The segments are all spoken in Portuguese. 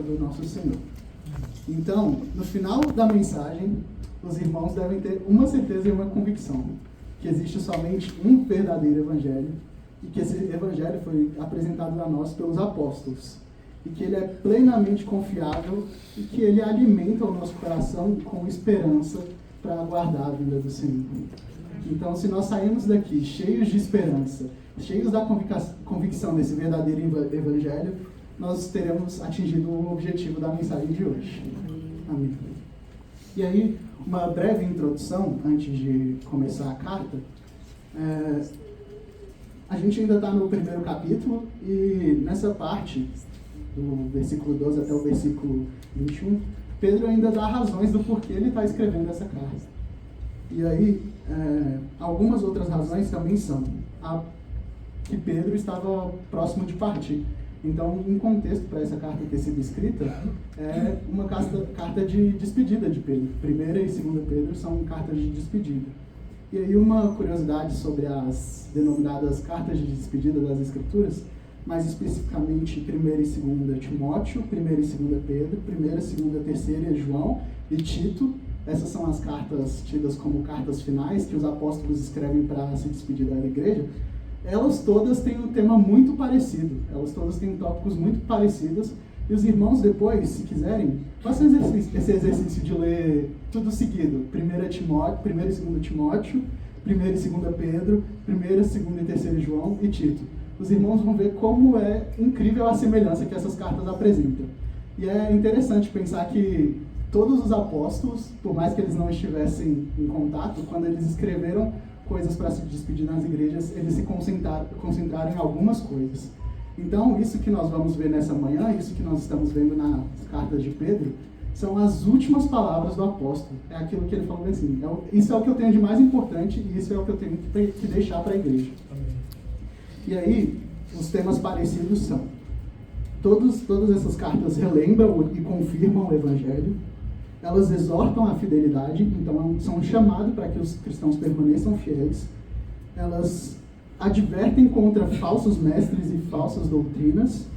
volta do nosso Senhor. Então, no final da mensagem, os irmãos devem ter uma certeza e uma convicção, que existe somente um verdadeiro evangelho, e que esse evangelho foi apresentado a nós pelos apóstolos, e que ele é plenamente confiável, e que ele alimenta o nosso coração com esperança para aguardar a vinda do Senhor. Então, se nós sairmos daqui cheios de esperança, cheios da convicção desse verdadeiro evangelho, nós teremos atingido o objetivo da mensagem de hoje. Amém. E aí, uma breve introdução, antes de começar a carta. A gente ainda está no primeiro capítulo, e nessa parte, do versículo 12 até o versículo 21, Pedro ainda dá razões do porquê ele está escrevendo essa carta. E aí, algumas outras razões também são que Pedro estava próximo de partir. Então, um contexto para essa carta ter sido escrita é uma carta de despedida de Pedro. 1ª e 2ª Pedro são cartas de despedida. E aí, uma curiosidade sobre as denominadas cartas de despedida das Escrituras, mais especificamente 1ª e 2ª Timóteo, 1ª e 2ª Pedro, 1ª, 2ª, 3ª João e Tito. Essas são as cartas tidas como cartas finais que os apóstolos escrevem para se despedir da igreja. Elas todas têm um tema muito parecido, elas todas têm tópicos muito parecidos, e os irmãos depois, se quiserem, façam esse exercício de ler tudo seguido, 1ª e 2ª Timóteo, 1ª e 2ª Pedro, 1ª, 2ª e 3ª João e Tito. Os irmãos vão ver como é incrível a semelhança que essas cartas apresentam. E é interessante pensar que todos os apóstolos, por mais que eles não estivessem em contato, quando eles escreveram coisas para se despedir nas igrejas, eles se concentraram em algumas coisas. Então, isso que nós vamos ver nessa manhã, isso que nós estamos vendo nas cartas de Pedro, são as últimas palavras do apóstolo. É aquilo que ele falou assim, isso é o que eu tenho de mais importante e isso é o que eu tenho que deixar para a igreja. Amém. E aí, os temas parecidos são, todas essas cartas relembram e confirmam o evangelho. Elas exortam a fidelidade, então são um chamado para que os cristãos permaneçam fiéis. Elas advertem contra falsos mestres e falsas doutrinas,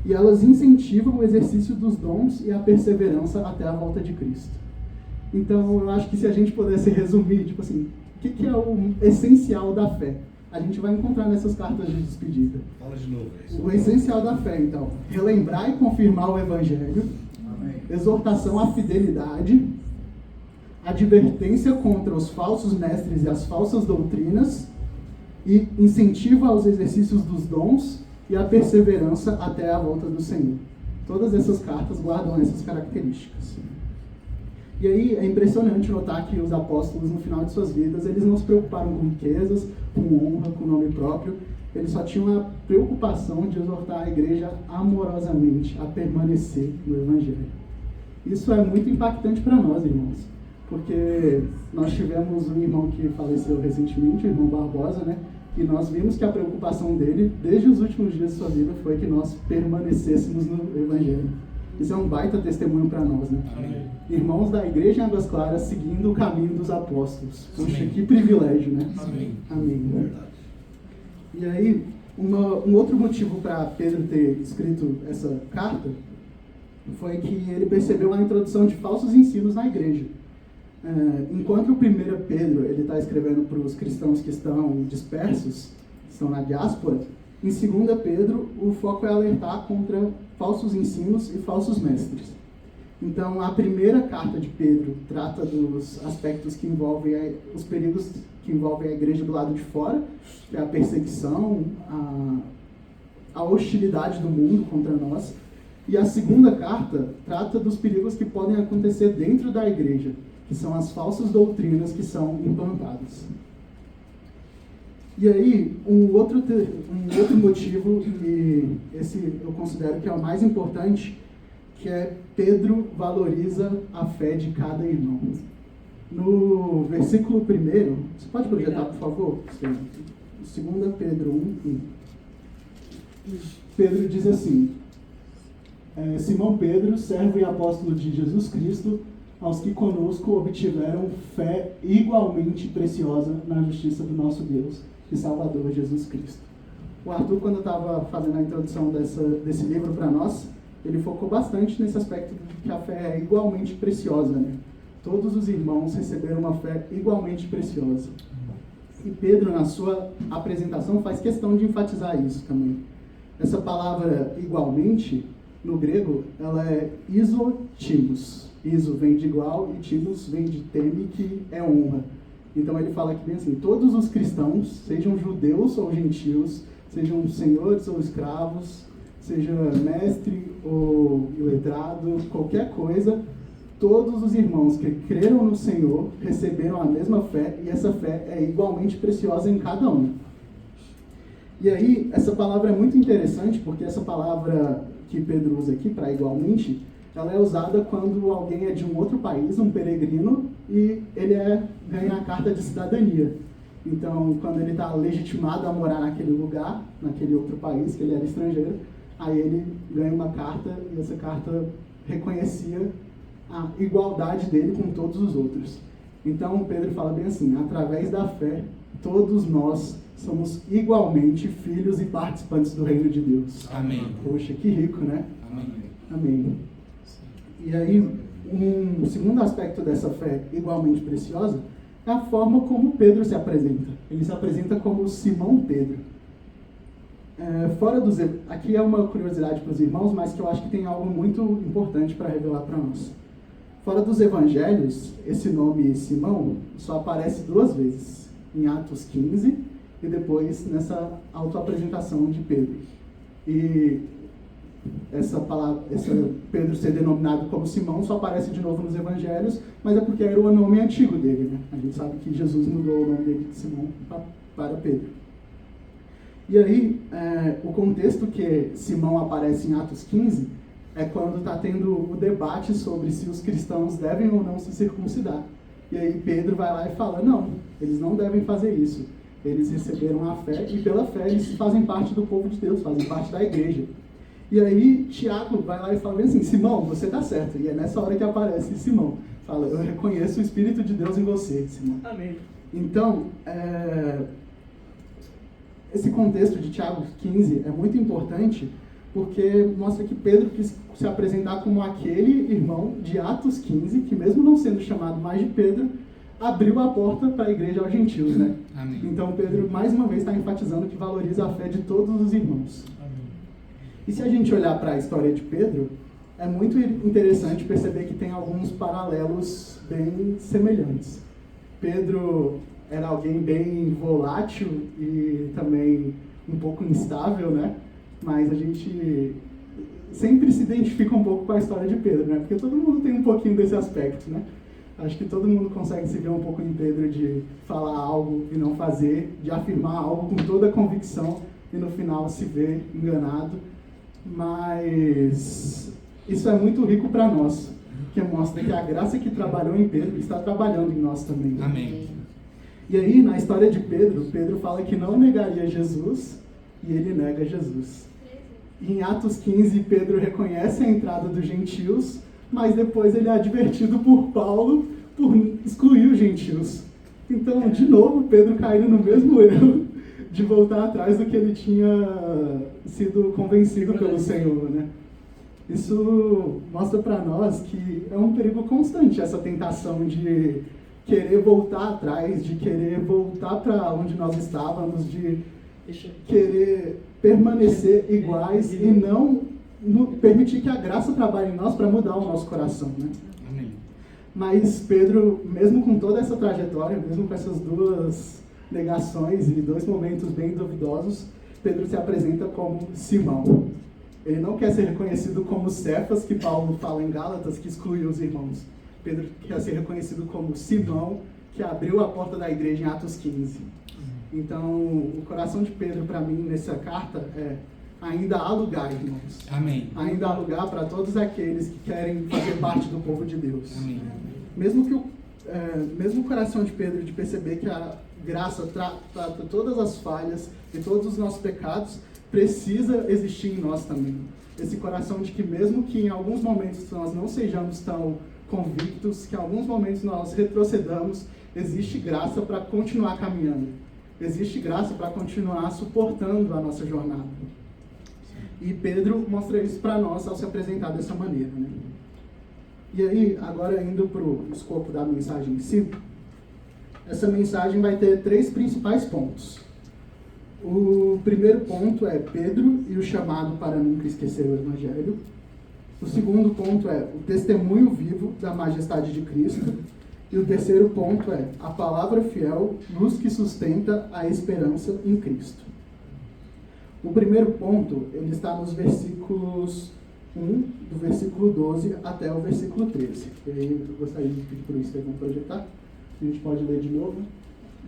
e elas incentivam o exercício dos dons e a perseverança até a volta de Cristo. Então, eu acho que se a gente pudesse resumir, tipo assim, o que é o essencial da fé? A gente vai encontrar nessas cartas de despedida. Fala de novo isso. O essencial da fé, então, relembrar e confirmar o evangelho, exortação à fidelidade, advertência contra os falsos mestres e as falsas doutrinas, e incentivo aos exercícios dos dons e a perseverança até a volta do Senhor. Todas essas cartas guardam essas características. E aí é impressionante notar que os apóstolos, no final de suas vidas, eles não se preocuparam com riquezas, com honra, com nome próprio. Eles só tinham a preocupação de exortar a igreja amorosamente a permanecer no evangelho. Isso é muito impactante para nós, irmãos, porque nós tivemos um irmão que faleceu recentemente, o irmão Barbosa, né? E nós vimos que a preocupação dele, desde os últimos dias de sua vida, foi que nós permanecêssemos no evangelho. Isso é um baita testemunho para nós, né? Amém. Irmãos da igreja em Águas Claras seguindo o caminho dos apóstolos. Puxa, que privilégio, né? Amém. Amém. Verdade. E aí, um outro motivo para Pedro ter escrito essa carta foi que ele percebeu a introdução de falsos ensinos na igreja. Enquanto o 1º Pedro ele está escrevendo para os cristãos que estão dispersos, que estão na diáspora, em 2 Pedro o foco é alertar contra falsos ensinos e falsos mestres. Então, a primeira carta de Pedro trata dos aspectos que envolvem os perigos que envolvem a igreja do lado de fora, que é a perseguição, a hostilidade do mundo contra nós. E a 2ª carta trata dos perigos que podem acontecer dentro da igreja, que são as falsas doutrinas que são implantadas. E aí, um outro motivo, e esse eu considero que é o mais importante, que é Pedro valoriza a fé de cada irmão. No versículo 1, você pode projetar, por favor? 2 Pedro 1. Pedro diz assim, Simão Pedro, servo e apóstolo de Jesus Cristo, aos que conosco obtiveram fé igualmente preciosa na justiça do nosso Deus e Salvador Jesus Cristo. O Arthur, quando estava fazendo a introdução desse livro para nós, ele focou bastante nesse aspecto de que a fé é igualmente preciosa, né? Todos os irmãos receberam uma fé igualmente preciosa. E Pedro, na sua apresentação, faz questão de enfatizar isso também. Essa palavra igualmente, no grego, ela é isotimos. Iso vem de igual e timos vem de teme, que é honra. Então ele fala aqui bem assim, todos os cristãos, sejam judeus ou gentios, sejam senhores ou escravos, seja mestre ou iletrado, qualquer coisa, todos os irmãos que creram no Senhor receberam a mesma fé, e essa fé é igualmente preciosa em cada um. E aí, essa palavra é muito interessante, porque essa palavra que Pedro usa aqui, para igualmente, ela é usada quando alguém é de um outro país, um peregrino, e ele ganha a carta de cidadania. Então, quando ele está legitimado a morar naquele lugar, naquele outro país, que ele era estrangeiro, aí ele ganha uma carta, e essa carta reconhecia a igualdade dele com todos os outros. Então, Pedro fala bem assim, através da fé, todos nós somos igualmente filhos e participantes do reino de Deus. Amém. Poxa, que rico, né? Amém. Amém. E aí, um segundo aspecto dessa fé igualmente preciosa é a forma como Pedro se apresenta. Ele se apresenta como Simão Pedro. Aqui é uma curiosidade para os irmãos, mas que eu acho que tem algo muito importante para revelar para nós. Fora dos evangelhos, esse nome Simão só aparece 2 vezes, em Atos 15 e depois nessa autoapresentação de Pedro. E essa Pedro ser denominado como Simão só aparece de novo nos evangelhos, mas é porque era o nome antigo dele, né? A gente sabe que Jesus mudou o nome dele de Simão para Pedro. E aí, o contexto que Simão aparece em Atos 15 é quando está tendo o debate sobre se os cristãos devem ou não se circuncidar. E aí Pedro vai lá e fala, não, eles não devem fazer isso. Eles receberam a fé e pela fé eles fazem parte do povo de Deus, fazem parte da igreja. E aí Tiago vai lá e fala assim, Simão, você está certo. E é nessa hora que aparece Simão. Fala, eu reconheço o Espírito de Deus em você, Simão. Amém. Então, esse contexto de Tiago 15 é muito importante, porque mostra que Pedro quis se apresentar como aquele irmão de Atos 15, que mesmo não sendo chamado mais de Pedro, abriu a porta para a igreja aos gentios, né? Amém. Então Pedro, mais uma vez, está enfatizando que valoriza a fé de todos os irmãos. Amém. E se a gente olhar para a história de Pedro, é muito interessante perceber que tem alguns paralelos bem semelhantes. Pedro era alguém bem volátil e também um pouco instável, né? Mas a gente sempre se identifica um pouco com a história de Pedro, né? Porque todo mundo tem um pouquinho desse aspecto, né? Acho que todo mundo consegue se ver um pouco em Pedro de falar algo e não fazer, de afirmar algo com toda a convicção e no final se ver enganado. Mas isso é muito rico para nós, que mostra que a graça que trabalhou em Pedro está trabalhando em nós também. Amém. E aí, na história de Pedro, Pedro fala que não negaria Jesus e ele nega Jesus. Em Atos 15, Pedro reconhece a entrada dos gentios, mas depois ele é advertido por Paulo por excluir os gentios. Então, de novo, Pedro caindo no mesmo erro de voltar atrás do que ele tinha sido convencido pelo Senhor, né? Isso mostra para nós que é um perigo constante essa tentação de querer voltar atrás, de querer voltar para onde nós estávamos, de querer permanecer iguais e não permitir que a graça trabalhe em nós para mudar o nosso coração, né? Amém. Mas Pedro, mesmo com toda essa trajetória, mesmo com essas 2 negações e 2 momentos bem duvidosos, Pedro se apresenta como Simão. Ele não quer ser reconhecido como Cefas, que Paulo fala em Gálatas, que excluiu os irmãos. Pedro quer ser reconhecido como Simão, que abriu a porta da igreja em Atos 15. Então, o coração de Pedro, para mim, nessa carta, é ainda há lugar, irmãos. Amém. Ainda há lugar para todos aqueles que querem fazer parte do povo de Deus. Amém. Mesmo o coração de Pedro de perceber que a graça trata todas as falhas e todos os nossos pecados, precisa existir em nós também. Esse coração de que mesmo que em alguns momentos nós não sejamos tão convictos, que em alguns momentos nós retrocedamos, existe graça para continuar caminhando. Existe graça para continuar suportando a nossa jornada. E Pedro mostra isso para nós ao se apresentar dessa maneira, né? E aí, agora indo para o escopo da mensagem em si, essa mensagem vai ter 3 principais pontos. O primeiro ponto é Pedro e o chamado para nunca esquecer o Evangelho. O segundo ponto é o testemunho vivo da majestade de Cristo. E o terceiro ponto é a palavra fiel, luz que sustenta a esperança em Cristo. O primeiro ponto, ele está nos versículos 1, do versículo 12 até o versículo 13. E aí eu gostaria de pedir para o Estevão projetar. A gente pode ler de novo.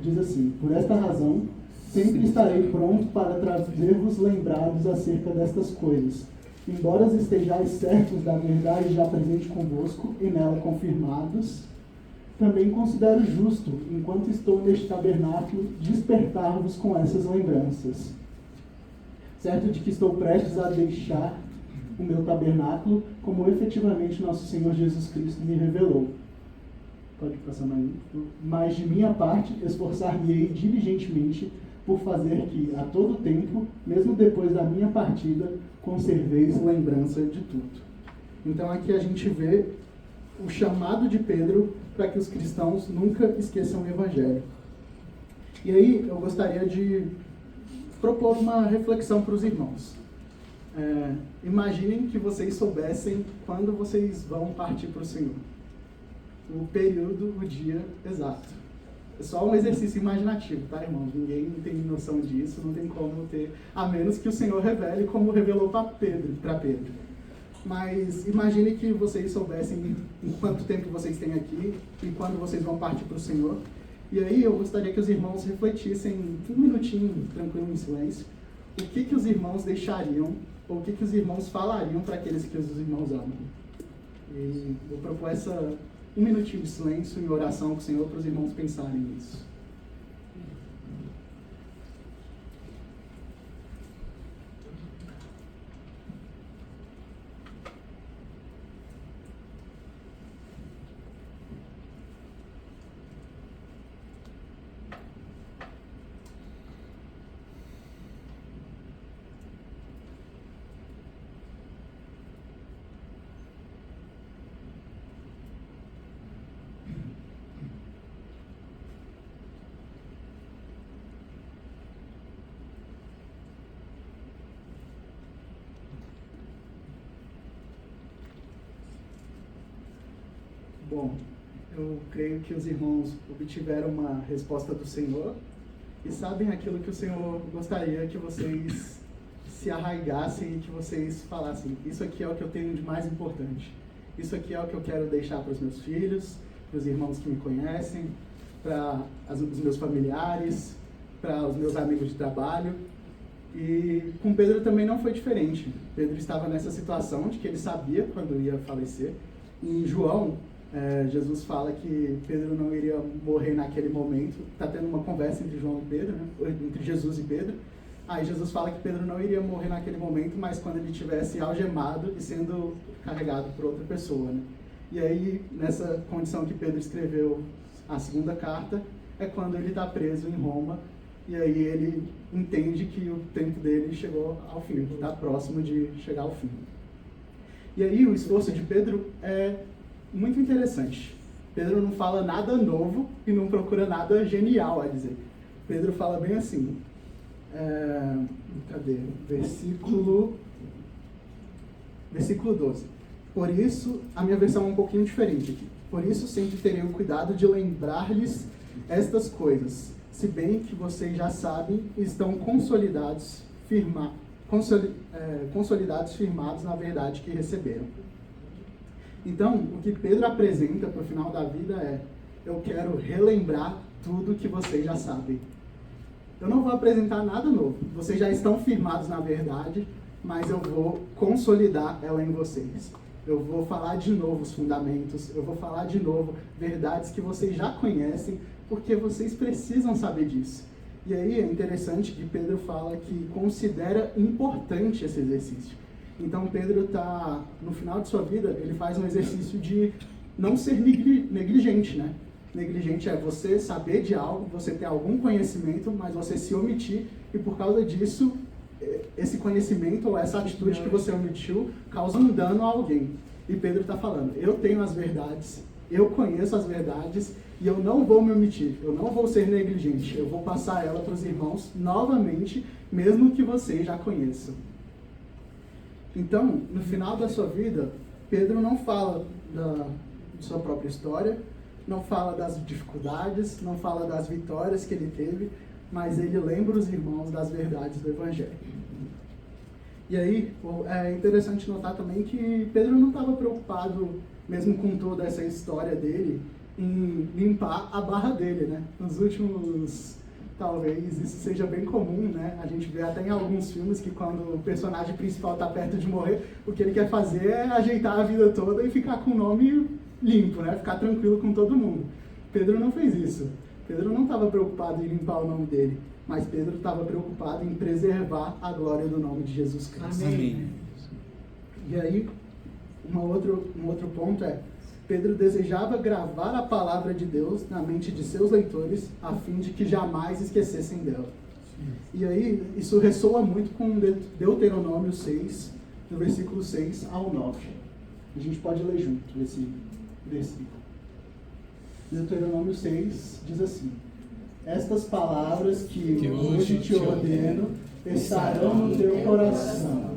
Diz assim: por esta razão, sempre estarei pronto para trazer-vos lembrados acerca destas coisas, embora estejais certos da verdade já presente convosco e nela confirmados. Também considero justo, enquanto estou neste tabernáculo, despertar-vos com essas lembranças. Certo de que estou prestes a deixar o meu tabernáculo, como efetivamente nosso Senhor Jesus Cristo me revelou. Pode passar mais um. Mas de minha parte, esforçar-me-ei diligentemente por fazer que, a todo tempo, mesmo depois da minha partida, conserveis lembrança de tudo. Então aqui a gente vê o chamado de Pedro para que os cristãos nunca esqueçam o Evangelho. E aí eu gostaria de propor uma reflexão para os irmãos. Imaginem que vocês soubessem quando vocês vão partir para o Senhor. O período, o dia exato. É só um exercício imaginativo, tá, irmãos? Ninguém tem noção disso, não tem como ter, a menos que o Senhor revele como revelou para Pedro. Mas imagine que vocês soubessem em quanto tempo vocês têm aqui e quando vocês vão partir para o Senhor. E aí eu gostaria que os irmãos refletissem um minutinho, tranquilo, em silêncio, o que os irmãos deixariam, ou o que os irmãos falariam para aqueles que os irmãos amam. E vou propor um minutinho de silêncio em oração com o Senhor para os irmãos pensarem nisso. Bom, eu creio que os irmãos obtiveram uma resposta do Senhor e sabem aquilo que o Senhor gostaria que vocês se arraigassem e que vocês falassem: isso aqui é o que eu tenho de mais importante, isso aqui é o que eu quero deixar para os meus filhos, para os irmãos que me conhecem, para os meus familiares, para os meus amigos de trabalho. E com Pedro também não foi diferente. Pedro estava nessa situação de que ele sabia quando ia falecer. Em João, Jesus fala que Pedro não iria morrer naquele momento. Está tendo uma conversa entre João e Pedro, né? Entre Jesus e Pedro. Aí Jesus fala que Pedro não iria morrer naquele momento, mas quando ele estivesse algemado e sendo carregado por outra pessoa, né? E aí, nessa condição que Pedro escreveu a segunda carta, é quando ele está preso em Roma, e aí ele entende que o tempo dele chegou ao fim, que está próximo de chegar ao fim. E aí o esforço de Pedro é muito interessante. Pedro não fala nada novo e não procura nada genial a dizer. Pedro fala bem assim, Versículo 12. Por isso, a minha versão é um pouquinho diferente aqui. Por isso, sempre terei o cuidado de lembrar-lhes estas coisas, se bem que vocês já sabem e estão consolidados, firmados na verdade que receberam. Então, o que Pedro apresenta para o final da vida é: eu quero relembrar tudo que vocês já sabem. Eu não vou apresentar nada novo. Vocês já estão firmados na verdade, mas eu vou consolidar ela em vocês. Eu vou falar de novo os fundamentos, eu vou falar de novo verdades que vocês já conhecem, porque vocês precisam saber disso. E aí é interessante que Pedro fala que considera importante esse exercício. Então Pedro está, no final de sua vida, ele faz um exercício de não ser negligente, né? Negligente é você saber de algo, você ter algum conhecimento, mas você se omitir, e por causa disso, esse conhecimento ou essa atitude que você omitiu causa um dano a alguém. E Pedro está falando, eu tenho as verdades, eu conheço as verdades e eu não vou me omitir, eu não vou ser negligente, eu vou passar ela para os irmãos novamente, mesmo que vocês já conheçam. Então, no final da sua vida, Pedro não fala de sua própria história, não fala das dificuldades, não fala das vitórias que ele teve, mas ele lembra os irmãos das verdades do Evangelho. E aí, é interessante notar também que Pedro não estava preocupado, mesmo com toda essa história dele, em limpar a barra dele, né? Nos últimos, talvez isso seja bem comum, né? A gente vê até em alguns filmes que quando o personagem principal está perto de morrer, o que ele quer fazer é ajeitar a vida toda e ficar com o nome limpo, né? Ficar tranquilo com todo mundo. Pedro não fez isso. Pedro não estava preocupado em limpar o nome dele, mas Pedro estava preocupado em preservar a glória do nome de Jesus Cristo. Amém. E aí, um outro ponto é, Pedro desejava gravar a palavra de Deus na mente de seus leitores, a fim de que jamais esquecessem dela. E aí, isso ressoa muito com Deuteronômio 6, do versículo 6 ao 9. A gente pode ler junto esse versículo. Deuteronômio 6 diz assim: estas palavras que hoje te ordeno estarão no teu coração.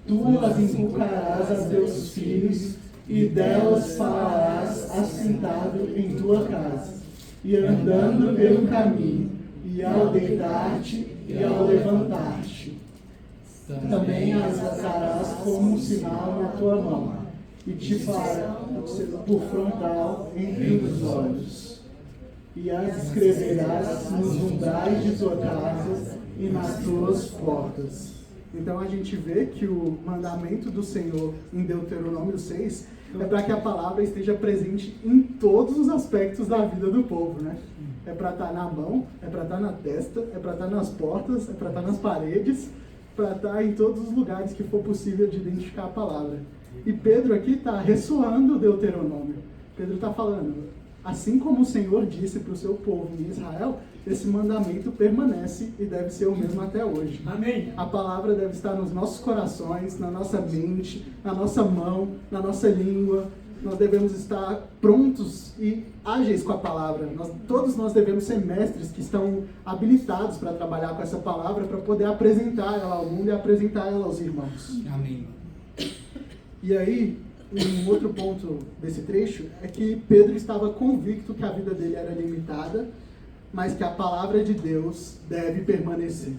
Tu as inculcarás a teus filhos, e delas falarás assentado em tua casa, e andando pelo caminho, e ao deitar-te e ao levantar-te. Também as atarás como um sinal na tua mão, e te fará por frontal entre os olhos. E as escreverás nos umbrais de tua casa e nas tuas portas. Então a gente vê que o mandamento do Senhor em Deuteronômio 6 é para que a palavra esteja presente em todos os aspectos da vida do povo, né? É para estar na mão, é para estar na testa, é para estar nas portas, é para estar nas paredes, para estar em todos os lugares que for possível de identificar a palavra. E Pedro aqui está ressoando o Deuteronômio. Pedro está falando, assim como o Senhor disse para o seu povo em Israel, esse mandamento permanece e deve ser o mesmo até hoje. Amém. A palavra deve estar nos nossos corações, na nossa mente, na nossa mão, na nossa língua. Nós devemos estar prontos e ágeis com a palavra. Todos nós devemos ser mestres que estão habilitados para trabalhar com essa palavra, para poder apresentar ela ao mundo e apresentar ela aos irmãos. Amém. E aí, um outro ponto desse trecho é que Pedro estava convicto que a vida dele era limitada, mas que a palavra de Deus deve permanecer.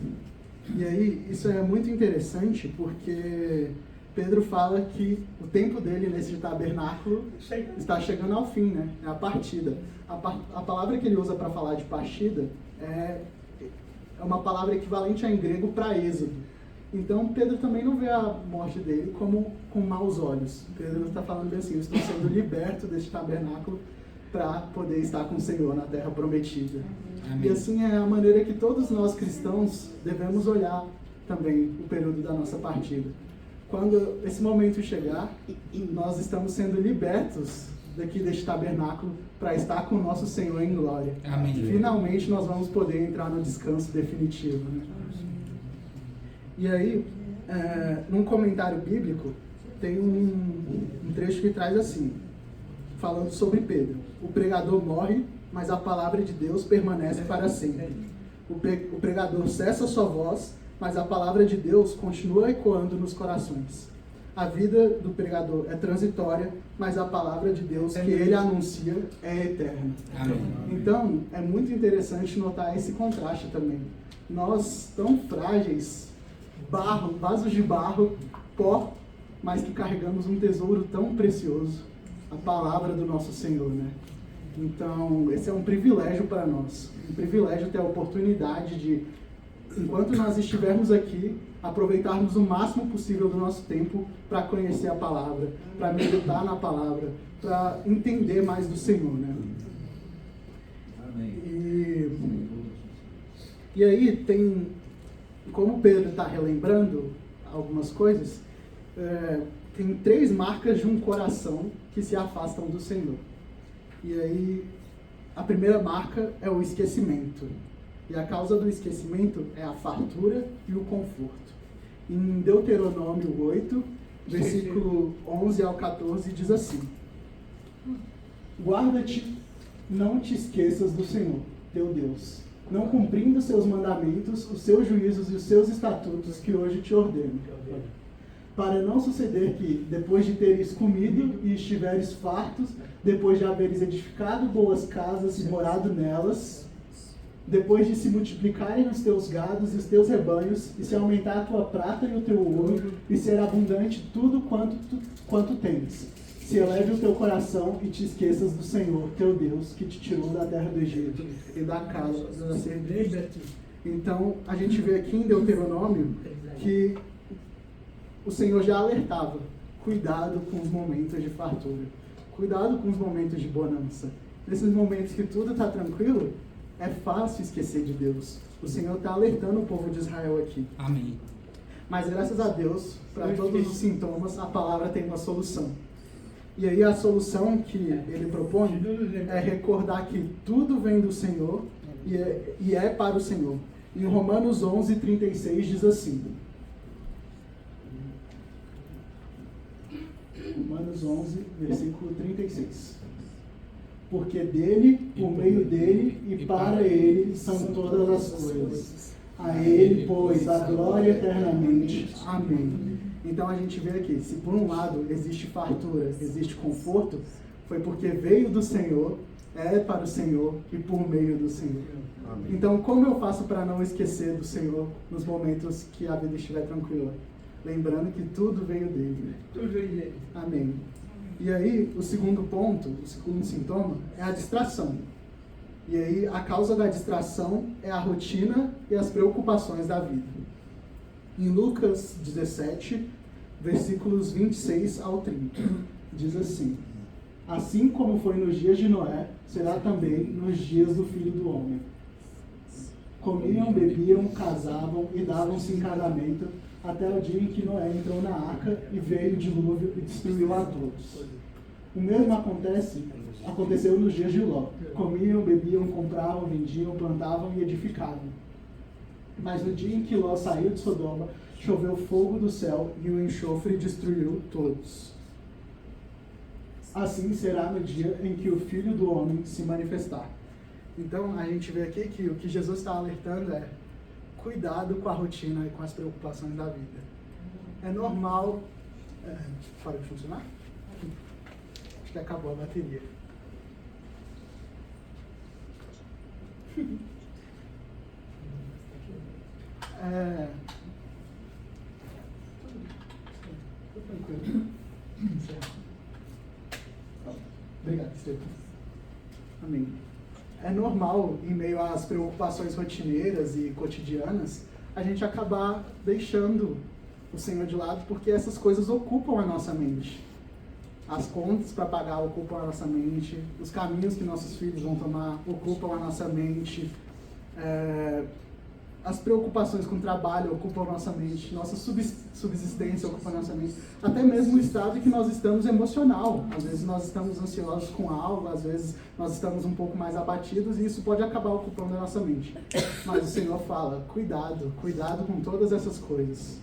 E aí, isso é muito interessante porque Pedro fala que o tempo dele nesse tabernáculo está chegando ao fim, né? É a partida. A palavra que ele usa para falar de partida é uma palavra equivalente em grego para êxodo. Então, Pedro também não vê a morte dele como com maus olhos. Pedro está falando bem assim, eu estou sendo liberto deste tabernáculo para poder estar com o Senhor na terra prometida. Amém. E assim é a maneira que todos nós cristãos devemos olhar também o período da nossa partida. Quando esse momento chegar, nós estamos sendo libertos daqui deste tabernáculo para estar com o nosso Senhor em glória. Amém. Finalmente nós vamos poder entrar no descanso definitivo, né? E aí, num comentário bíblico, tem um trecho que traz assim, falando sobre Pedro. O pregador morre, mas a palavra de Deus permanece para sempre. O pregador cessa sua voz, mas a palavra de Deus continua ecoando nos corações. A vida do pregador é transitória, mas a palavra de Deus que ele anuncia é eterna. Amém. Então, é muito interessante notar esse contraste também. Nós, tão frágeis, vasos de barro, pó, mas que carregamos um tesouro tão precioso, a palavra do nosso Senhor, né? Então, esse é um privilégio para nós, um privilégio ter a oportunidade de, enquanto nós estivermos aqui, aproveitarmos o máximo possível do nosso tempo para conhecer a palavra, para meditar na palavra, para entender mais do Senhor, né? Amém. E aí tem, como Pedro está relembrando algumas coisas, tem 3 marcas de um coração que se afastam do Senhor. E aí, a primeira marca é o esquecimento. E a causa do esquecimento é a fartura e o conforto. Em Deuteronômio 8, versículo 11 ao 14, diz assim: guarda-te, não te esqueças do Senhor, teu Deus, não cumprindo seus mandamentos, os seus juízos e os seus estatutos que hoje te ordeno, para não suceder que, depois de teres comido e estiveres fartos, depois de haveres edificado boas casas e morado nelas, depois de se multiplicarem os teus gados e os teus rebanhos, e se aumentar a tua prata e o teu ouro, e ser abundante tudo quanto tens, se eleve o teu coração e te esqueças do Senhor, teu Deus, que te tirou da terra do Egito e da casa da servidão. Então, a gente vê aqui em Deuteronômio que o Senhor já alertava: cuidado com os momentos de fartura, cuidado com os momentos de bonança. Nesses momentos que tudo está tranquilo, é fácil esquecer de Deus. O Senhor está alertando o povo de Israel aqui. Amém. Mas graças a Deus, para todos os sintomas, a palavra tem uma solução. E aí a solução que ele propõe é recordar que tudo vem do Senhor e é para o Senhor. Em Romanos 11, 36 diz assim. Romanos 11, versículo 36. Porque dele, por meio dele e para ele são todas as coisas. A ele, pois, a glória eternamente. Amém. Então a gente vê aqui, se por um lado existe fartura, existe conforto, foi porque veio do Senhor, é para o Senhor e por meio do Senhor. Amém. Então como eu faço para não esquecer do Senhor nos momentos que a vida estiver tranquila? Lembrando que tudo veio dele. Tudo veio dele. Amém. E aí, o segundo ponto, o segundo sintoma, é a distração. E aí, a causa da distração é a rotina e as preocupações da vida. Em Lucas 17, versículos 26 ao 30, diz assim: assim como foi nos dias de Noé, será também nos dias do Filho do Homem. Comiam, bebiam, casavam e davam-se em casamento, até o dia em que Noé entrou na arca e veio o dilúvio e destruiu a todos. O mesmo aconteceu nos dias de Ló. Comiam, bebiam, compravam, vendiam, plantavam e edificavam. Mas no dia em que Ló saiu de Sodoma, choveu fogo do céu e o enxofre destruiu todos. Assim será no dia em que o Filho do Homem se manifestar. Então a gente vê aqui que o que Jesus está alertando é: cuidado com a rotina e com as preocupações da vida. É normal... Para de funcionar? Acho que acabou a bateria. Tudo tranquilo. Obrigado, Estevam. Amém. É normal, em meio às preocupações rotineiras e cotidianas, a gente acabar deixando o Senhor de lado, porque essas coisas ocupam a nossa mente. As contas para pagar ocupam a nossa mente, os caminhos que nossos filhos vão tomar ocupam a nossa mente, as preocupações com o trabalho ocupam a nossa mente, nossa subsistência ocupa a nossa mente, até mesmo o estado que nós estamos emocional. Às vezes nós estamos ansiosos com algo, às vezes nós estamos um pouco mais abatidos e isso pode acabar ocupando a nossa mente. Mas o Senhor fala: cuidado, cuidado com todas essas coisas.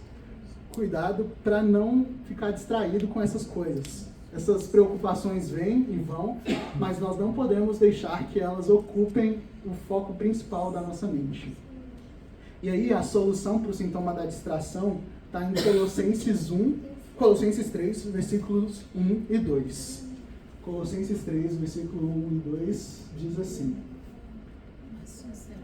Cuidado para não ficar distraído com essas coisas. Essas preocupações vêm e vão, mas nós não podemos deixar que elas ocupem o foco principal da nossa mente. E aí a solução para o sintoma da distração está em Colossenses 3, versículos 1 e 2. Colossenses 3, versículo 1 e 2 diz assim.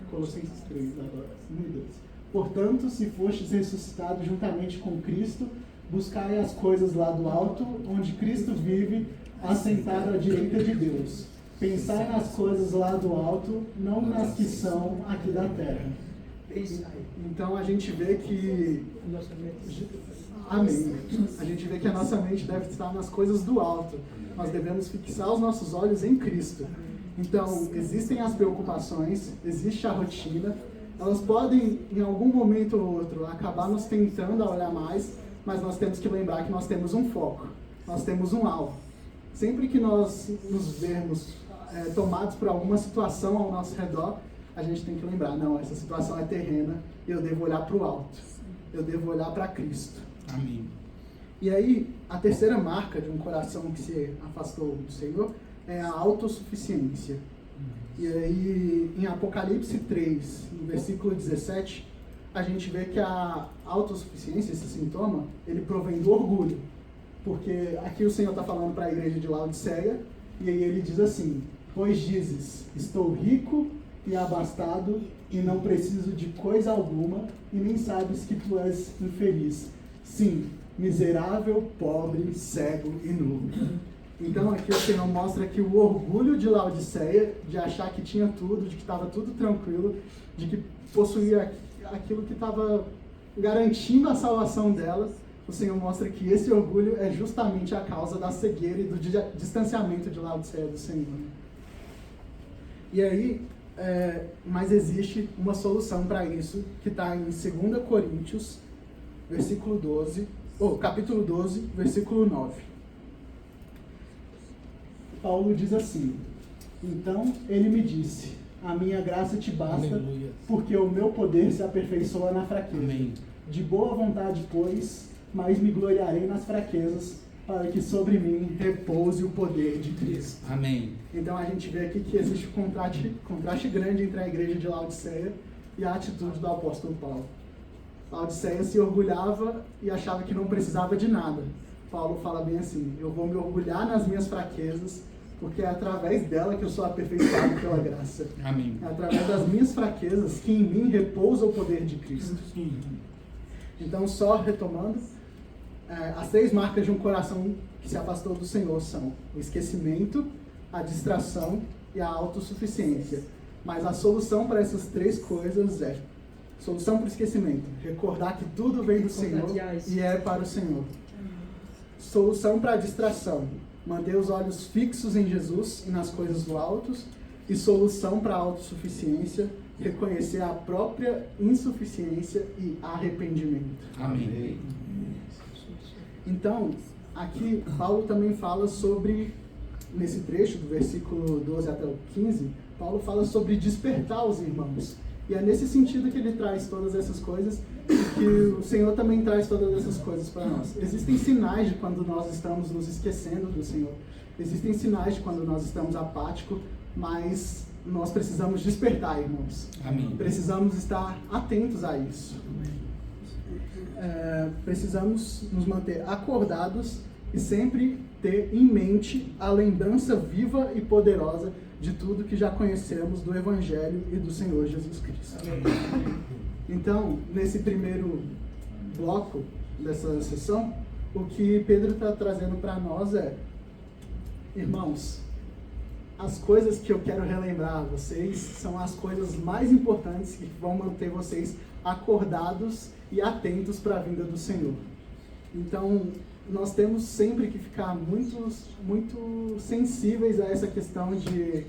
Colossenses 3, agora, 1 e 2. Portanto, se fostes ressuscitados juntamente com Cristo, buscai as coisas lá do alto, onde Cristo vive, assentado à direita de Deus. Pensai nas coisas lá do alto, não nas que são aqui da terra. Então a gente vê que... Amém. A gente vê que a nossa mente deve estar nas coisas do alto. Nós devemos fixar os nossos olhos em Cristo. Então, existem as preocupações, existe a rotina. Elas podem, em algum momento ou outro, acabar nos tentando a olhar mais, mas nós temos que lembrar que nós temos um foco, nós temos um alvo. Sempre que nós nos vermos tomados por alguma situação ao nosso redor, a gente tem que lembrar: não, essa situação é terrena e eu devo olhar para o alto. eu devo olhar para Cristo. Amém. E aí, a terceira marca de um coração que se afastou do Senhor é a autossuficiência. E aí, em Apocalipse 3, no versículo 17, a gente vê que a autossuficiência, esse sintoma, ele provém do orgulho. Porque aqui o Senhor está falando para a igreja de Laodiceia, e aí ele diz assim: pois dizes, estou rico e abastado, e não preciso de coisa alguma, e nem sabes que tu és infeliz. Sim, miserável, pobre, cego e nu. Então aqui o Senhor mostra que o orgulho de Laodiceia, de achar que tinha tudo, de que estava tudo tranquilo, de que possuía aquilo que estava garantindo a salvação dela, o Senhor mostra que esse orgulho é justamente a causa da cegueira e do distanciamento de Laodiceia do Senhor. E aí, mas existe uma solução para isso, que está em 2 Coríntios, capítulo 12, versículo 9. Paulo diz assim: então ele me disse, a minha graça te basta, aleluia, porque o meu poder se aperfeiçoa na fraqueza. Amém. De boa vontade, pois, mas me gloriarei nas fraquezas, para que sobre mim repouse o poder de Cristo. Amém. Então a gente vê aqui que existe um contraste grande entre a igreja de Laodiceia e a atitude do apóstolo Paulo. Laodiceia se orgulhava e achava que não precisava de nada. Paulo fala bem assim: eu vou me orgulhar nas minhas fraquezas, porque é através dela que eu sou aperfeiçoado pela graça. Amém. É através das minhas fraquezas que em mim repousa o poder de Cristo. Então, só retomando, as 3 marcas de um coração que se afastou do Senhor são o esquecimento, a distração e a autossuficiência. Mas a solução para essas 3 coisas é: solução para o esquecimento, recordar que tudo vem do Senhor e é para o Senhor. Solução para a distração, manter os olhos fixos em Jesus e nas coisas do alto. E solução para a autossuficiência, reconhecer a própria insuficiência e arrependimento. Amém. Então, aqui Paulo também fala sobre, nesse trecho do versículo 12 até o 15, Paulo fala sobre despertar os irmãos. E é nesse sentido que ele traz todas essas coisas, que o Senhor também traz todas essas coisas para nós. Existem sinais de quando nós estamos nos esquecendo do Senhor. Existem sinais de quando nós estamos apáticos, mas nós precisamos despertar, irmãos. Amém. Precisamos estar atentos a isso. Precisamos nos manter acordados e sempre ter em mente a lembrança viva e poderosa de tudo que já conhecemos do Evangelho e do Senhor Jesus Cristo. Amém. Então, nesse primeiro bloco dessa sessão, o que Pedro está trazendo para nós é: irmãos, as coisas que eu quero relembrar a vocês são as coisas mais importantes que vão manter vocês acordados e atentos para a vinda do Senhor. Então, nós temos sempre que ficar muito sensíveis a essa questão de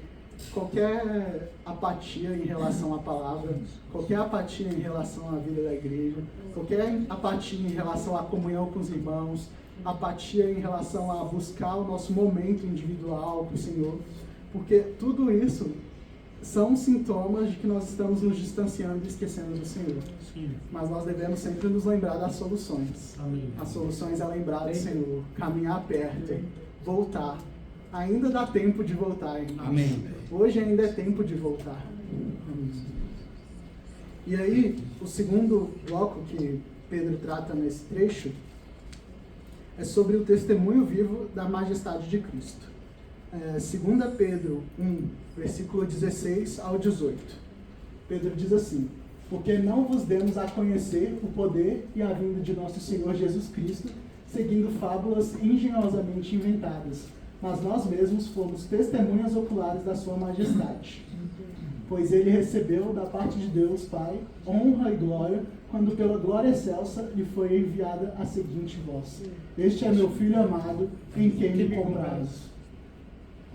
qualquer apatia em relação à palavra, qualquer apatia em relação à vida da igreja, qualquer apatia em relação à comunhão com os irmãos, apatia em relação a buscar o nosso momento individual com o Senhor, porque tudo isso são sintomas de que nós estamos nos distanciando e esquecendo do Senhor. Sim. Mas nós devemos sempre nos lembrar das soluções. Amém. As soluções é lembrar do Senhor, caminhar perto, voltar. Ainda dá tempo de voltar, irmãos. Amém. Hoje ainda é tempo de voltar. Amém. E aí, o segundo bloco que Pedro trata nesse trecho é sobre o testemunho vivo da majestade de Cristo. 2 Pedro 1, versículo 16 ao 18. Pedro diz assim: porque não vos demos a conhecer o poder e a vinda de nosso Senhor Jesus Cristo, seguindo fábulas engenhosamente inventadas, mas nós mesmos fomos testemunhas oculares da sua majestade. Pois ele recebeu da parte de Deus Pai honra e glória, quando pela glória excelsa lhe foi enviada a seguinte voz: este é meu Filho amado, em quem me compraz.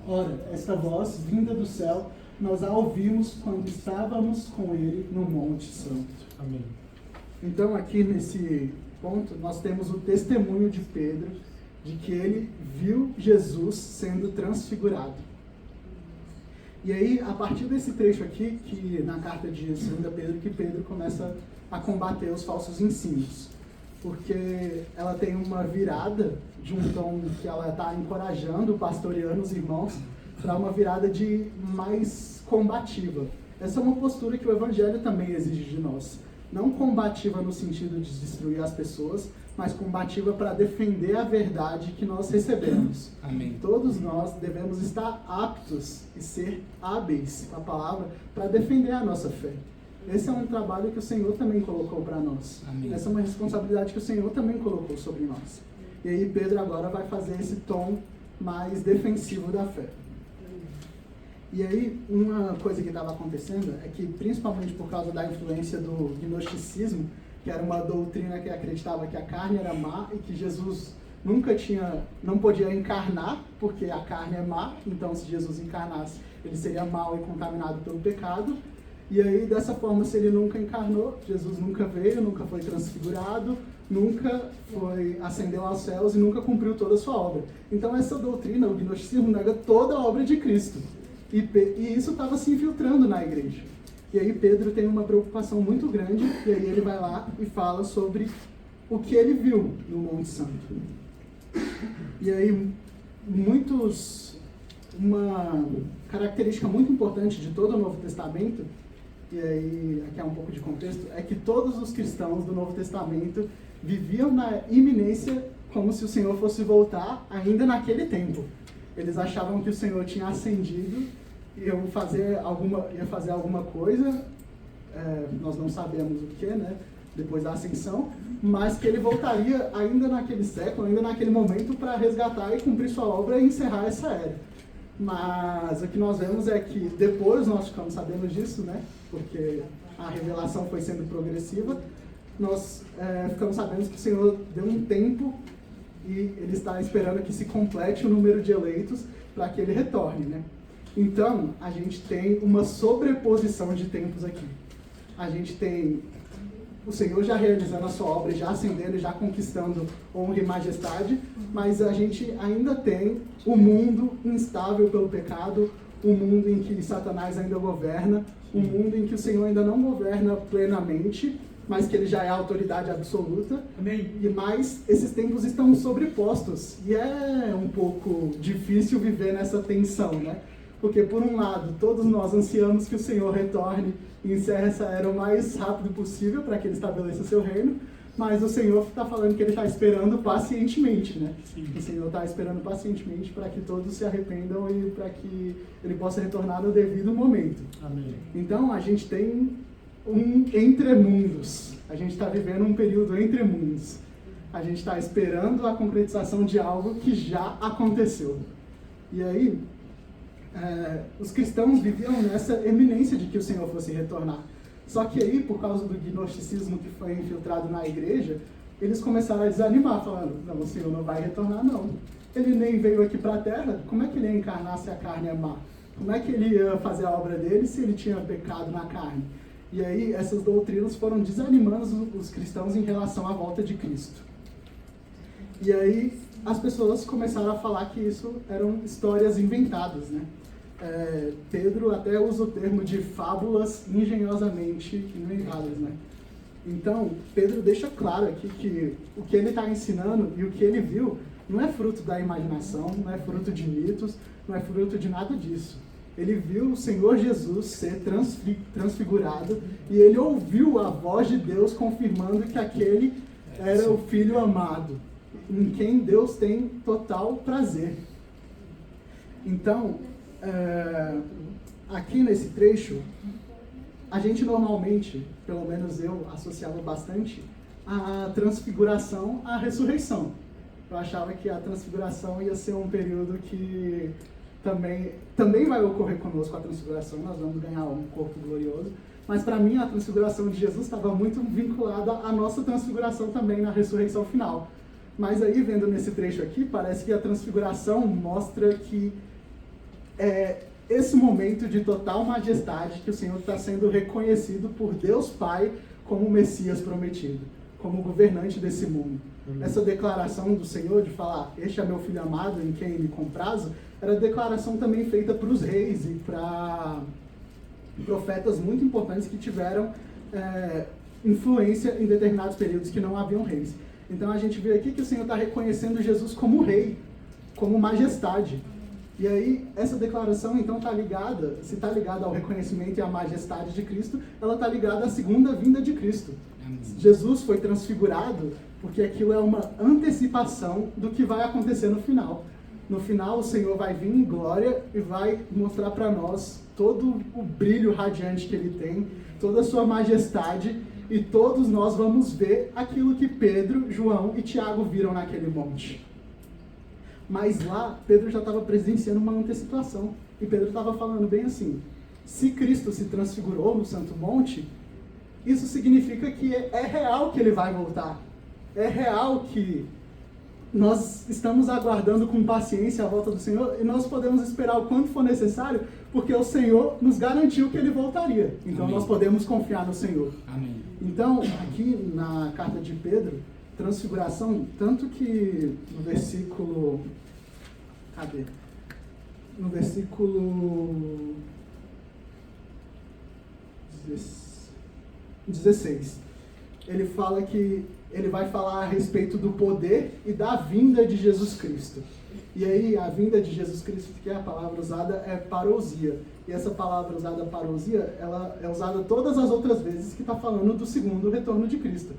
Ora, esta voz, vinda do céu, nós a ouvimos quando estávamos com ele no Monte Santo. Amém. Então, aqui nesse ponto, nós temos o testemunho de Pedro, de que ele viu Jesus sendo transfigurado. E aí, a partir desse trecho aqui, que na carta de 2 Pedro, que Pedro começa a combater os falsos ensinos, porque ela tem uma virada de um tom que ela está encorajando, pastoreando os irmãos, para uma virada de mais combativa. Essa é uma postura que o Evangelho também exige de nós. Não combativa no sentido de destruir as pessoas, mas combativa para defender a verdade que nós recebemos. Amém. Todos nós devemos estar aptos e ser hábeis, a palavra, para defender a nossa fé. Esse é um trabalho que o Senhor também colocou para nós. Amém. Essa é uma responsabilidade que o Senhor também colocou sobre nós. E aí Pedro agora vai fazer esse tom mais defensivo da fé. E aí, uma coisa que estava acontecendo é que, principalmente por causa da influência do gnosticismo, que era uma doutrina que acreditava que a carne era má e que Jesus não podia encarnar, porque a carne é má, então se Jesus encarnasse, ele seria mau e contaminado pelo pecado. E aí, dessa forma, se ele nunca encarnou, Jesus nunca veio, nunca foi transfigurado, nunca ascendeu aos céus e nunca cumpriu toda a sua obra. Então, essa doutrina, o gnosticismo, nega toda a obra de Cristo. E isso estava se infiltrando na igreja. E aí Pedro tem uma preocupação muito grande, e aí ele vai lá e fala sobre o que ele viu no Monte Santo. E aí, uma característica muito importante de todo o Novo Testamento, e aí aqui é um pouco de contexto, é que todos os cristãos do Novo Testamento viviam na iminência como se o Senhor fosse voltar ainda naquele tempo. Eles achavam que o Senhor tinha ascendido e ia fazer alguma coisa, nós não sabemos o que, né, depois da ascensão, mas que ele voltaria ainda naquele século, ainda naquele momento, para resgatar e cumprir sua obra e encerrar essa era. Mas o que nós vemos é que depois nós ficamos sabendo disso, né, porque a revelação foi sendo progressiva, nós ficamos sabendo que o Senhor deu um tempo e ele está esperando que se complete o número de eleitos para que ele retorne, né? Então, a gente tem uma sobreposição de tempos aqui. A gente tem o Senhor já realizando a sua obra, já ascendendo, já conquistando honra e majestade, mas a gente ainda tem o mundo instável pelo pecado, o mundo em que Satanás ainda governa, o mundo em que o Senhor ainda não governa plenamente, mas que ele já é a autoridade absoluta. Amém. Mas esses tempos estão sobrepostos. E é um pouco difícil viver nessa tensão, né? Porque, por um lado, todos nós ansiamos que o Senhor retorne e encerre essa era o mais rápido possível para que ele estabeleça o seu reino, mas o Senhor está falando que ele está esperando pacientemente, né? Sim. O Senhor está esperando pacientemente para que todos se arrependam e para que ele possa retornar no devido momento. Amém. Então, a gente tem um entremundos. A gente está vivendo um período entre mundos. A gente está esperando a concretização de algo que já aconteceu. E aí, os cristãos viviam nessa eminência de que o Senhor fosse retornar. Só que aí, por causa do gnosticismo que foi infiltrado na igreja, eles começaram a desanimar, falando, não, o Senhor não vai retornar, não. Ele nem veio aqui para a terra, como é que ele ia encarnar se a carne é má? Como é que ele ia fazer a obra dele se ele tinha pecado na carne? E aí, essas doutrinas foram desanimando os cristãos em relação à volta de Cristo. E aí, as pessoas começaram a falar que isso eram histórias inventadas, né? Pedro até usa o termo de fábulas engenhosamente inventadas, né? Então, Pedro deixa claro aqui que o que ele está ensinando e o que ele viu não é fruto da imaginação, não é fruto de mitos, não é fruto de nada disso. Ele viu o Senhor Jesus ser transfigurado e ele ouviu a voz de Deus confirmando que aquele era o Filho amado, em quem Deus tem total prazer. Então, aqui nesse trecho, a gente normalmente, pelo menos eu, associava bastante a transfiguração à ressurreição. Eu achava que a transfiguração ia ser um período que também vai ocorrer conosco, a transfiguração, nós vamos ganhar um corpo glorioso, mas para mim a transfiguração de Jesus estava muito vinculada à nossa transfiguração também na ressurreição final. Mas aí, vendo nesse trecho aqui, parece que a transfiguração mostra que esse momento de total majestade que o Senhor está sendo reconhecido por Deus Pai como o Messias prometido, como governante desse mundo. Essa declaração do Senhor de falar, este é meu filho amado em quem me comprazo, era declaração também feita para os reis e para profetas muito importantes que tiveram influência em determinados períodos que não haviam reis. Então a gente vê aqui que o Senhor está reconhecendo Jesus como rei, como majestade. E aí, essa declaração, então, está ligada, se está ligada ao reconhecimento e à majestade de Cristo, ela está ligada à segunda vinda de Cristo. Amém. Jesus foi transfigurado porque aquilo é uma antecipação do que vai acontecer no final. No final, o Senhor vai vir em glória e vai mostrar para nós todo o brilho radiante que Ele tem, toda a sua majestade, e todos nós vamos ver aquilo que Pedro, João e Tiago viram naquele monte. Mas lá, Pedro já estava presenciando uma antecipação. E Pedro estava falando bem assim: se Cristo se transfigurou no Santo Monte, isso significa que é real que Ele vai voltar. É real que nós estamos aguardando com paciência a volta do Senhor e nós podemos esperar o quanto for necessário, porque o Senhor nos garantiu que Ele voltaria. Então Amém. Nós podemos confiar no Senhor. Amém. Então, aqui na carta de Pedro, transfiguração, tanto que no versículo... Cadê? No versículo 16, ele fala que ele vai falar a respeito do poder e da vinda de Jesus Cristo. E aí, a vinda de Jesus Cristo, que é a palavra usada, é parousia. E essa palavra usada, parousia, ela é usada todas as outras vezes que está falando do segundo retorno de Cristo.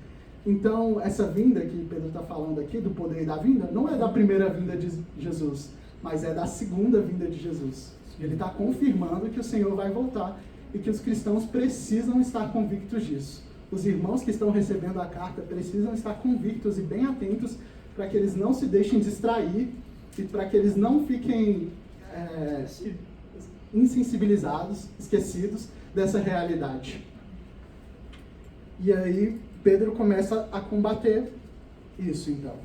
Então, essa vinda que Pedro está falando aqui, do poder e da vinda, não é da primeira vinda de Jesus, mas é da segunda vinda de Jesus. Ele está confirmando que o Senhor vai voltar e que os cristãos precisam estar convictos disso. Os irmãos que estão recebendo a carta precisam estar convictos e bem atentos para que eles não se deixem distrair e para que eles não fiquem insensibilizados, esquecidos dessa realidade. E aí Pedro começa a combater isso, então.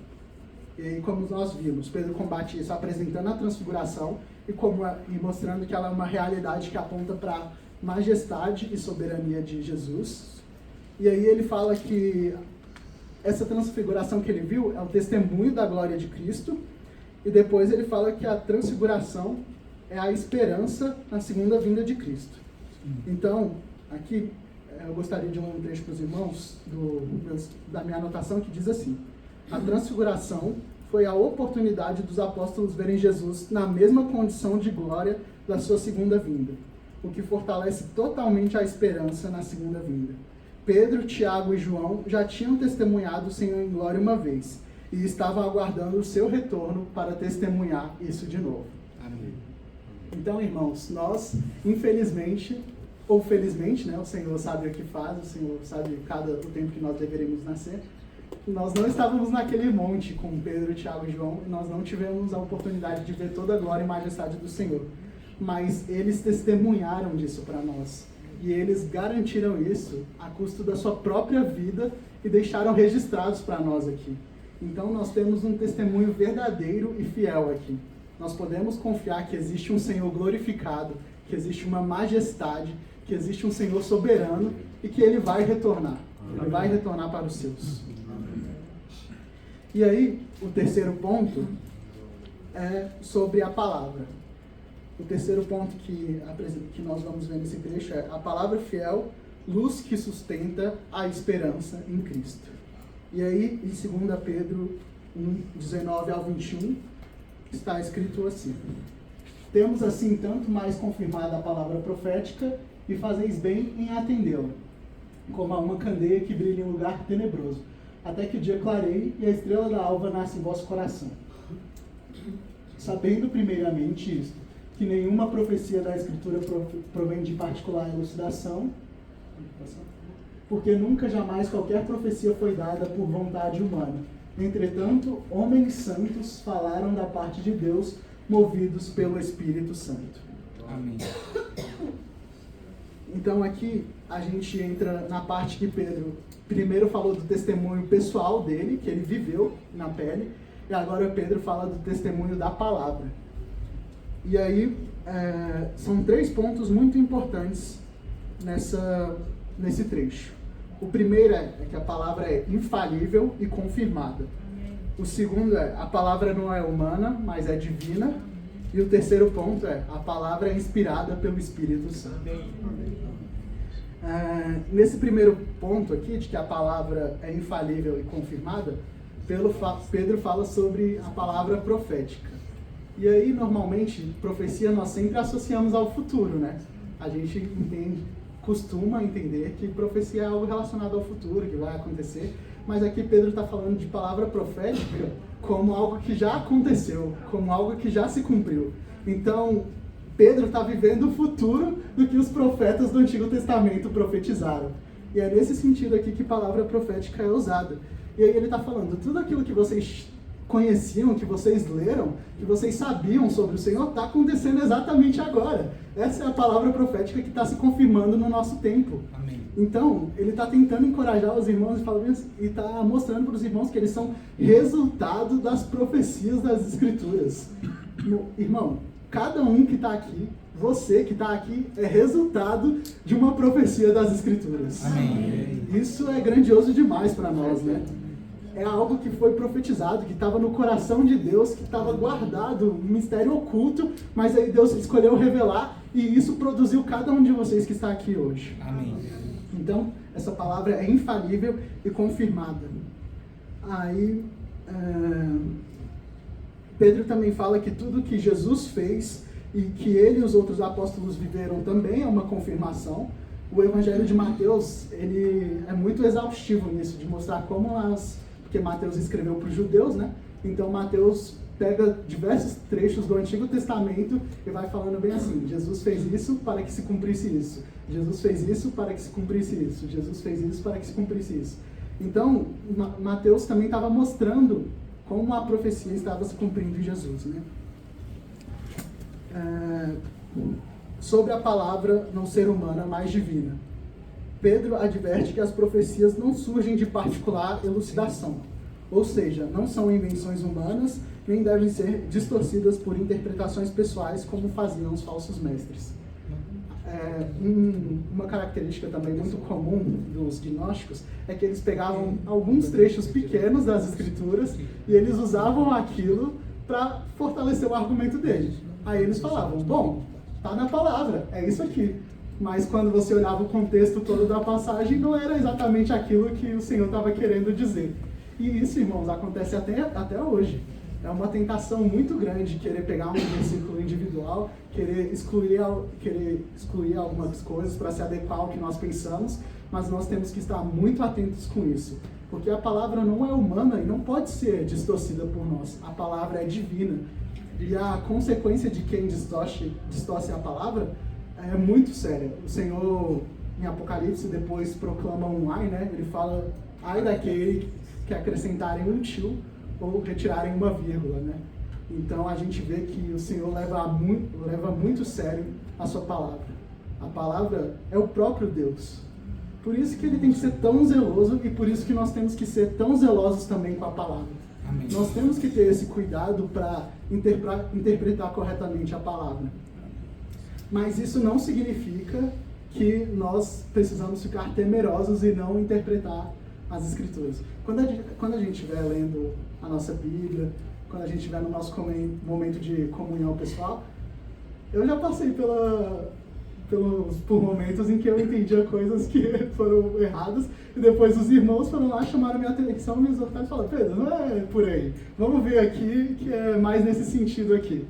E aí, como nós vimos, Pedro combate isso apresentando a transfiguração e mostrando que ela é uma realidade que aponta para a majestade e soberania de Jesus. E aí ele fala que essa transfiguração que ele viu é o testemunho da glória de Cristo. E depois ele fala que a transfiguração é a esperança na segunda vinda de Cristo. Então, aqui eu gostaria de ler um trecho para os irmãos da minha anotação que diz assim: a transfiguração foi a oportunidade dos apóstolos verem Jesus na mesma condição de glória da sua segunda vinda, o que fortalece totalmente a esperança na segunda vinda. Pedro, Tiago e João já tinham testemunhado o Senhor em glória uma vez e estavam aguardando o seu retorno para testemunhar isso de novo. Amém. Então, irmãos, nós, infelizmente, ou felizmente, né, o Senhor sabe o que faz, o Senhor sabe o tempo que nós deveremos nascer, nós não estávamos naquele monte com Pedro, Tiago e João, e nós não tivemos a oportunidade de ver toda a glória e majestade do Senhor. Mas eles testemunharam disso para nós. E eles garantiram isso a custo da sua própria vida e deixaram registrados para nós aqui. Então nós temos um testemunho verdadeiro e fiel aqui. Nós podemos confiar que existe um Senhor glorificado, que existe uma majestade, que existe um Senhor soberano e que Ele vai retornar. Ele vai retornar para os seus. E aí, o terceiro ponto é sobre a palavra. O terceiro ponto que nós vamos ver nesse trecho é a palavra fiel, luz que sustenta a esperança em Cristo. E aí, em 2 Pedro 1, 19 ao 21, está escrito assim: temos assim tanto mais confirmada a palavra profética e fazeis bem em atendê-la, como a uma candeia que brilha em um lugar tenebroso, até que o dia clareie e a estrela da alva nasce em vosso coração. Sabendo primeiramente isto, que nenhuma profecia da Escritura provém de particular elucidação, porque nunca jamais qualquer profecia foi dada por vontade humana. Entretanto, homens santos falaram da parte de Deus, movidos pelo Espírito Santo. Amém. Então aqui a gente entra na parte que Pedro primeiro falou do testemunho pessoal dele, que ele viveu na pele, e agora Pedro fala do testemunho da palavra. E aí, são 3 pontos muito importantes nesse trecho. O primeiro é que a palavra é infalível e confirmada. O segundo é, a palavra não é humana, mas é divina. E o terceiro ponto é, a palavra é inspirada pelo Espírito Santo. Nesse primeiro ponto aqui, de que a palavra é infalível e confirmada, Pedro fala sobre a palavra profética. E aí, normalmente, profecia nós sempre associamos ao futuro, né? A gente costuma entender que profecia é algo relacionado ao futuro, que vai acontecer, mas aqui Pedro está falando de palavra profética como algo que já aconteceu, como algo que já se cumpriu. Então, Pedro está vivendo o futuro do que os profetas do Antigo Testamento profetizaram. E é nesse sentido aqui que palavra profética é usada. E aí ele está falando, tudo aquilo que vocês conheciam, que vocês leram, que vocês sabiam sobre o Senhor, está acontecendo exatamente agora. Essa é a palavra profética que está se confirmando no nosso tempo. Amém. Então, ele está tentando encorajar os irmãos e está mostrando para os irmãos que eles são resultado das profecias das Escrituras. Irmão, cada um que está aqui, você que está aqui, é resultado de uma profecia das Escrituras. Amém. Isso é grandioso demais para nós, né? É algo que foi profetizado, que estava no coração de Deus, que estava guardado, um mistério oculto, mas aí Deus escolheu revelar e isso produziu cada um de vocês que está aqui hoje. Amém. Então, essa palavra é infalível e confirmada. Aí, Pedro também fala que tudo que Jesus fez e que ele e os outros apóstolos viveram também é uma confirmação. O Evangelho de Mateus, ele é muito exaustivo nisso, de mostrar como porque Mateus escreveu para os judeus, né? Então Mateus pega diversos trechos do Antigo Testamento e vai falando bem assim, Jesus fez isso para que se cumprisse isso. Jesus fez isso para que se cumprisse isso. Jesus fez isso para que se cumprisse isso. Então, Mateus também estava mostrando como a profecia estava se cumprindo em Jesus, né? Sobre a palavra não ser humana, mas divina. Pedro adverte que as profecias não surgem de particular elucidação, ou seja, não são invenções humanas, nem devem ser distorcidas por interpretações pessoais como faziam os falsos mestres. Uma característica também muito comum dos gnósticos é que eles pegavam alguns trechos pequenos das Escrituras e eles usavam aquilo para fortalecer o argumento deles. Aí eles falavam, bom, está na palavra, é isso aqui. Mas quando você olhava o contexto todo da passagem, não era exatamente aquilo que o Senhor estava querendo dizer. E isso, irmãos, acontece até hoje. É uma tentação muito grande querer pegar um versículo individual, querer excluir algumas coisas para se adequar ao que nós pensamos, mas nós temos que estar muito atentos com isso. Porque a palavra não é humana e não pode ser distorcida por nós. A palavra é divina. E a consequência de quem distorce a palavra é muito séria. O Senhor, em Apocalipse, depois proclama um ai, né? Ele fala, ai daquele que acrescentarem um tio ou retirarem uma vírgula, né? Então a gente vê que o Senhor leva muito sério a sua palavra. A palavra é o próprio Deus. Por isso que ele tem que ser tão zeloso e por isso que nós temos que ser tão zelosos também com a palavra. Amém. Nós temos que ter esse cuidado para interpretar corretamente a palavra. Mas isso não significa que nós precisamos ficar temerosos e não interpretar as Escrituras. Quando a gente estiver lendo a nossa Bíblia, quando a gente estiver no nosso momento de comunhão pessoal, eu já passei por momentos em que eu entendia coisas que foram erradas e depois os irmãos foram lá, chamaram minha atenção, me exortaram e falaram, Pedro, não é por aí, vamos ver aqui que é mais nesse sentido aqui.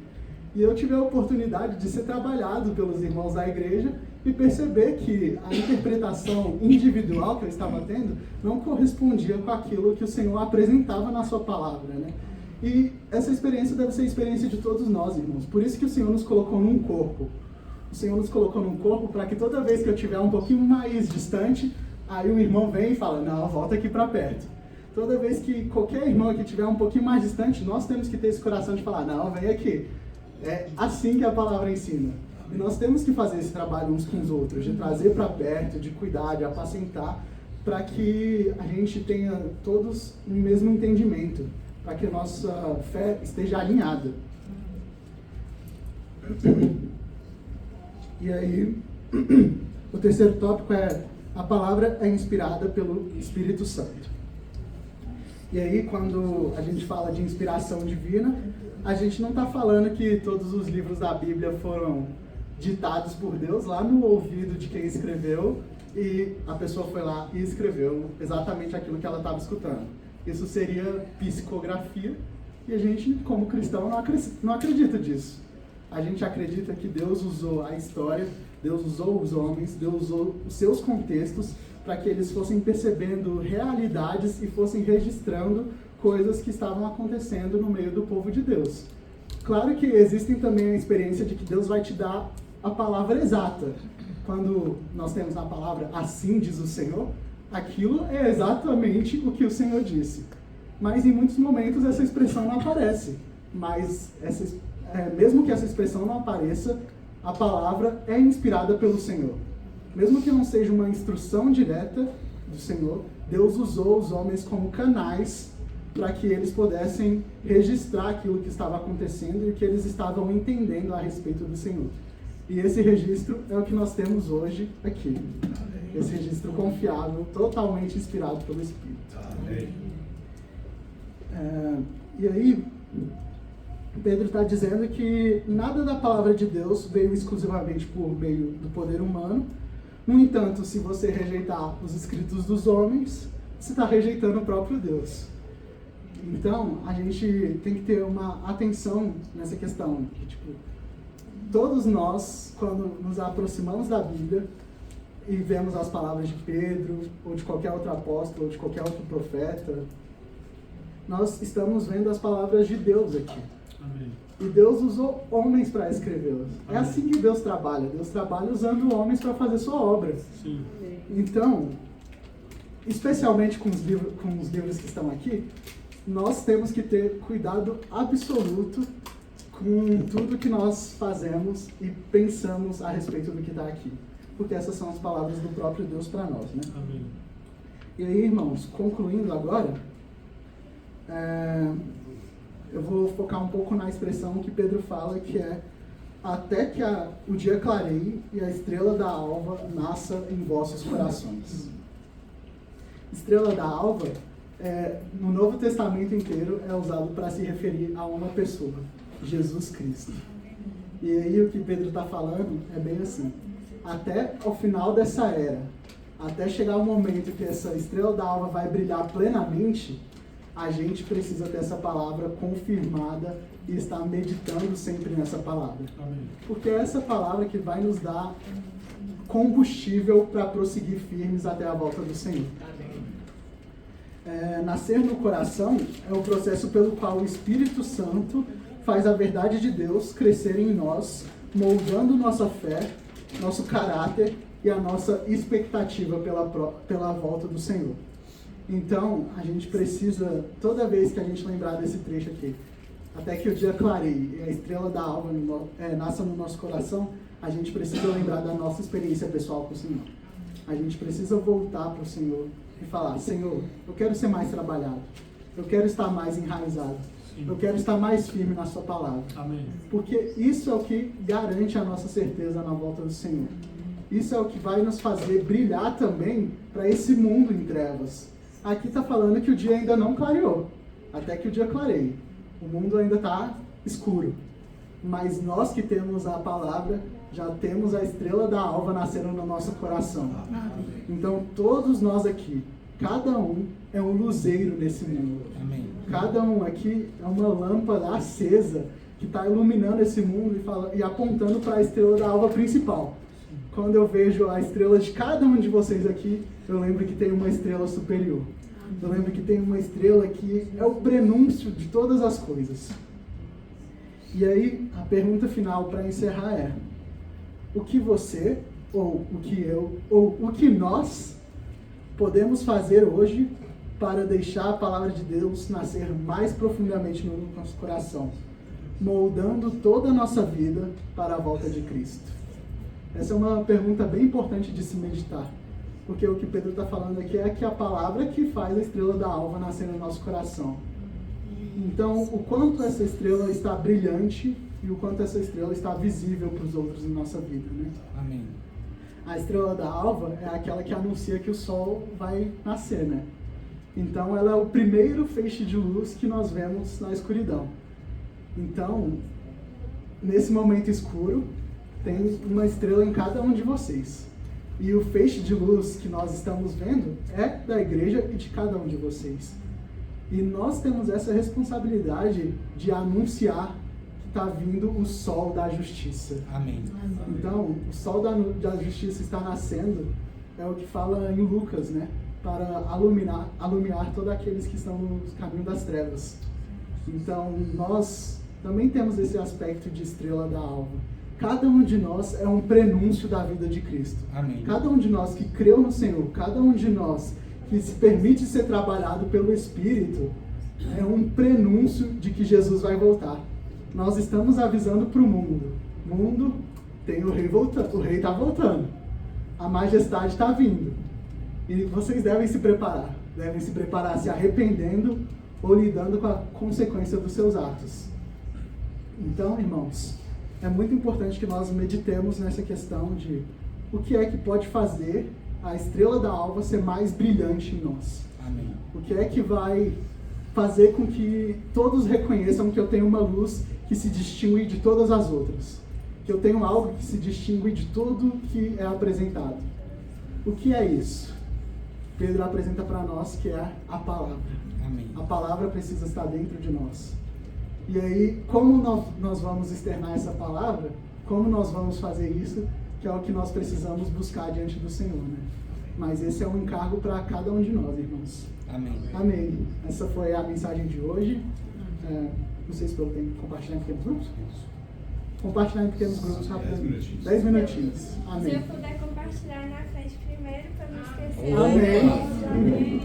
E eu tive a oportunidade de ser trabalhado pelos irmãos da igreja e perceber que a interpretação individual que eu estava tendo não correspondia com aquilo que o Senhor apresentava na sua palavra, né? E essa experiência deve ser a experiência de todos nós, irmãos. Por isso que o Senhor nos colocou num corpo. O Senhor nos colocou num corpo para que toda vez que eu estiver um pouquinho mais distante, aí o irmão vem e fala, não, volta aqui para perto. Toda vez que qualquer irmão aqui estiver um pouquinho mais distante, nós temos que ter esse coração de falar, não, vem aqui. É assim que a palavra ensina. E nós temos que fazer esse trabalho uns com os outros, de trazer para perto, de cuidar, de apacentar, para que a gente tenha todos o mesmo entendimento, para que a nossa fé esteja alinhada. E aí, o terceiro tópico é a palavra é inspirada pelo Espírito Santo. E aí, quando a gente fala de inspiração divina, a gente não está falando que todos os livros da Bíblia foram ditados por Deus lá no ouvido de quem escreveu, e a pessoa foi lá e escreveu exatamente aquilo que ela estava escutando. Isso seria psicografia, e a gente, como cristão, não acredita disso. A gente acredita que Deus usou a história, Deus usou os homens, Deus usou os seus contextos para que eles fossem percebendo realidades e fossem registrando coisas que estavam acontecendo no meio do povo de Deus. Claro que existem também a experiência de que Deus vai te dar a palavra exata. Quando nós temos a palavra assim diz o Senhor, aquilo é exatamente o que o Senhor disse. Mas em muitos momentos essa expressão não aparece. Mas mesmo que essa expressão não apareça, a palavra é inspirada pelo Senhor. Mesmo que não seja uma instrução direta do Senhor, Deus usou os homens como canais para que eles pudessem registrar aquilo que estava acontecendo e o que eles estavam entendendo a respeito do Senhor. E esse registro é o que nós temos hoje aqui. Esse registro confiável, totalmente inspirado pelo Espírito. E aí, Pedro está dizendo que nada da palavra de Deus veio exclusivamente por meio do poder humano. No entanto, se você rejeitar os escritos dos homens, você está rejeitando o próprio Deus. Então, a gente tem que ter uma atenção nessa questão. Tipo, todos nós, quando nos aproximamos da Bíblia e vemos as palavras de Pedro, ou de qualquer outro apóstolo, ou de qualquer outro profeta, nós estamos vendo as palavras de Deus aqui. Amém. E Deus usou homens para escrevê-las. É assim que Deus trabalha. Deus trabalha usando homens para fazer sua obra. Sim. Então, especialmente com os livros que estão aqui, nós temos que ter cuidado absoluto com tudo que nós fazemos e pensamos a respeito do que está aqui. Porque essas são as palavras do próprio Deus para nós, né? Amém. E aí, irmãos, concluindo agora, eu vou focar um pouco na expressão que Pedro fala, que é até que o dia clareie e a estrela da alva nasça em vossos corações. Estrela da alva, no Novo Testamento inteiro, é usado para se referir a uma pessoa, Jesus Cristo. E aí o que Pedro está falando é bem assim: até ao final dessa era, até chegar o momento que essa estrela da alva vai brilhar plenamente, a gente precisa ter essa palavra confirmada e estar meditando sempre nessa palavra. Amém. Porque é essa palavra que vai nos dar combustível para prosseguir firmes até a volta do Senhor. Nascer no coração é o processo pelo qual o Espírito Santo faz a verdade de Deus crescer em nós, moldando nossa fé, nosso caráter e a nossa expectativa pela volta do Senhor. Então, a gente precisa, toda vez que a gente lembrar desse trecho aqui, até que o dia clareie e a estrela da alva nasça no nosso coração, a gente precisa lembrar da nossa experiência pessoal com o Senhor. A gente precisa voltar para o Senhor e falar: Senhor, eu quero ser mais trabalhado, eu quero estar mais enraizado, eu quero estar mais firme na sua palavra. Amém. Porque isso é o que garante a nossa certeza na volta do Senhor. Isso é o que vai nos fazer brilhar também para esse mundo em trevas. Aqui está falando que o dia ainda não clareou, até que o dia clareie. O mundo ainda está escuro. Mas nós que temos a palavra, já temos a estrela da alva nascendo no nosso coração. Então todos nós aqui, cada um é um luzeiro nesse mundo. Cada um aqui é uma lâmpada acesa que está iluminando esse mundo e apontando para a estrela da alva principal. Quando eu vejo a estrela de cada um de vocês aqui, eu lembro que tem uma estrela superior. Eu lembro que tem uma estrela que é o prenúncio de todas as coisas. E aí, a pergunta final para encerrar é: o que você, ou o que eu, ou o que nós podemos fazer hoje para deixar a palavra de Deus nascer mais profundamente no nosso coração, moldando toda a nossa vida para a volta de Cristo? Essa é uma pergunta bem importante de se meditar, porque o que Pedro está falando aqui é que a palavra que faz a estrela da alva nascer no nosso coração. Então, o quanto essa estrela está brilhante e o quanto essa estrela está visível para os outros em nossa vida, né? Amém. A estrela da alva é aquela que anuncia que o sol vai nascer, né? Então, ela é o primeiro feixe de luz que nós vemos na escuridão. Então, nesse momento escuro, tem uma estrela em cada um de vocês. E o feixe de luz que nós estamos vendo é da igreja e de cada um de vocês. E nós temos essa responsabilidade de anunciar que está vindo o sol da justiça. Amém. Então, o sol da justiça está nascendo, é o que fala em Lucas, né? Para alumiar todos aqueles que estão no caminho das trevas. Então, nós também temos esse aspecto de estrela da alva. Cada um de nós é um prenúncio da vida de Cristo. Amém. Cada um de nós que creu no Senhor, cada um de nós que se permite ser trabalhado pelo Espírito, é um prenúncio de que Jesus vai voltar. Nós estamos avisando para o mundo. O mundo tem o rei voltando, o rei está voltando. A majestade está vindo. E vocês devem se preparar se arrependendo ou lidando com a consequência dos seus atos. Então, irmãos, é muito importante que nós meditemos nessa questão de o que é que pode fazer a estrela da alva ser mais brilhante em nós. Amém. O que é que vai fazer com que todos reconheçam que eu tenho uma luz que se distingue de todas as outras. Que eu tenho algo que se distingue de tudo que é apresentado. O que é isso? Pedro apresenta para nós que é a palavra. Amém. A palavra precisa estar dentro de nós. E aí, como nós vamos externar essa palavra? Como nós vamos fazer isso? Que é o que nós precisamos buscar diante do Senhor, né? Mas esse é um encargo para cada um de nós, irmãos. Amém. Amém. Essa foi a mensagem de hoje. Não sei se eu tenho que compartilhar em pequenos grupos. Compartilhar em pequenos grupos rapidamente. 10 minutinhos. Amém. Se eu puder compartilhar na frente primeiro, para não esquecer. Amém.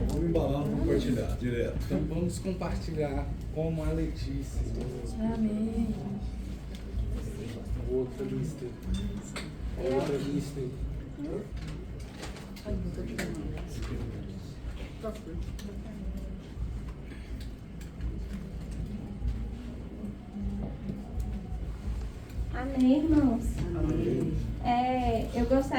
Vamos embalar, vamos compartilhar direto. Então vamos compartilhar como a Letícia. Amém. Outra lista. Outra lista. Amém, irmãos. Amém. Eu gostaria